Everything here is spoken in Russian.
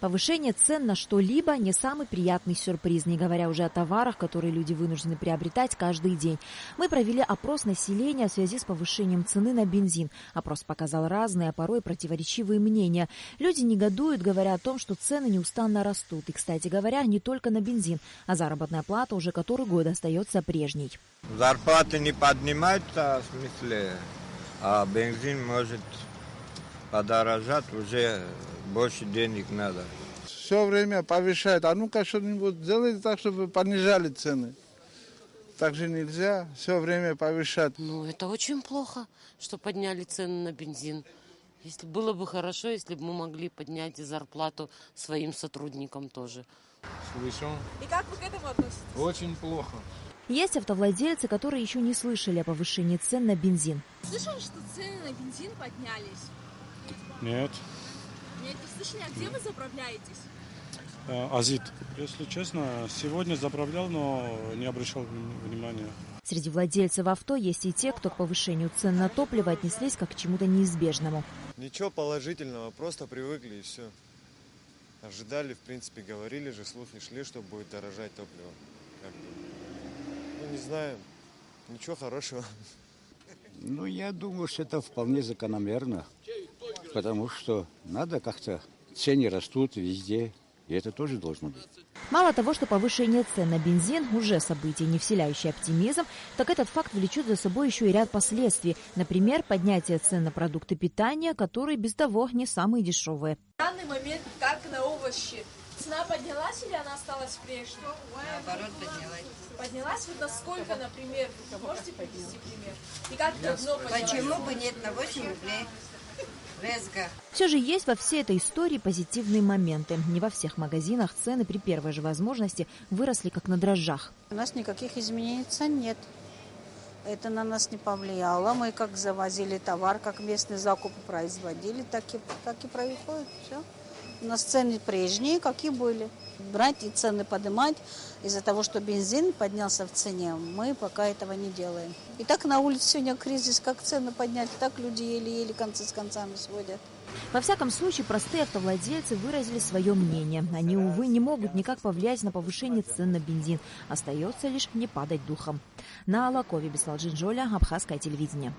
Повышение цен на что-либо не самый приятный сюрприз, не говоря уже о товарах, которые люди вынуждены приобретать каждый день. Мы провели опрос населения в связи с повышением цены на бензин. Опрос показал разные, а порой противоречивые мнения. Люди негодуют, говоря о том, что цены неустанно растут. И, кстати говоря, не только на бензин, а заработная плата уже который год остается прежней. Зарплаты не поднимаются, в смысле, а бензин может подорожать, уже больше денег надо. Все время повышает. А ну-ка что-нибудь делайте так, чтобы понижали цены. Так же нельзя все время повышать. Ну, это очень плохо, что подняли цены на бензин. Если было бы хорошо, если бы мы могли поднять зарплату своим сотрудникам тоже. Слышал. И как вы к этому относитесь? Очень плохо. Есть автовладельцы, которые еще не слышали о повышении цен на бензин. Слышали, что цены на бензин поднялись? Нет. Нет, не слышали. А где вы заправляетесь? Азит. Если честно, сегодня заправлял, но не обращал внимания. Среди владельцев авто есть и те, кто к повышению цен на топливо отнеслись как к чему-то неизбежному. Ничего положительного, просто привыкли и все. Ожидали, в принципе, говорили же, слухи шли, что будет дорожать топливо. Ну, не знаю, ничего хорошего. Ну, я думаю, что это вполне закономерно, потому что надо как-то, цены растут везде, и это тоже должно быть. Мало того, что повышение цен на бензин уже событие, не вселяющее оптимизм, так этот факт влечет за собой еще и ряд последствий. Например, поднятие цен на продукты питания, которые без того не самые дешевые. В данный момент, как на овощи, цена поднялась или она осталась прежней? Наоборот, поднялась. Поднялась? Вот насколько, например? Можете привести пример? И как давно поднялась? Почему бы нет, на 8 рублей? Резко. Все же есть во всей этой истории позитивные моменты. Не во всех магазинах цены при первой же возможности выросли как на дрожжах. У нас никаких изменений цен нет. Это на нас не повлияло. Мы как завозили товар, как местные закупы производили, так и происходит. Все. У нас цены прежние, как и были. Брать и цены поднимать из-за того, что бензин поднялся в цене, мы пока этого не делаем. И так на улице сегодня кризис, как цены поднять, так люди еле-еле концы с концами сводят. Во всяком случае, простые автовладельцы выразили свое мнение. Они, увы, не могут никак повлиять на повышение цен на бензин. Остается лишь не падать духом. На Алакове, Беслалджин Жоля, Абхазское телевидение.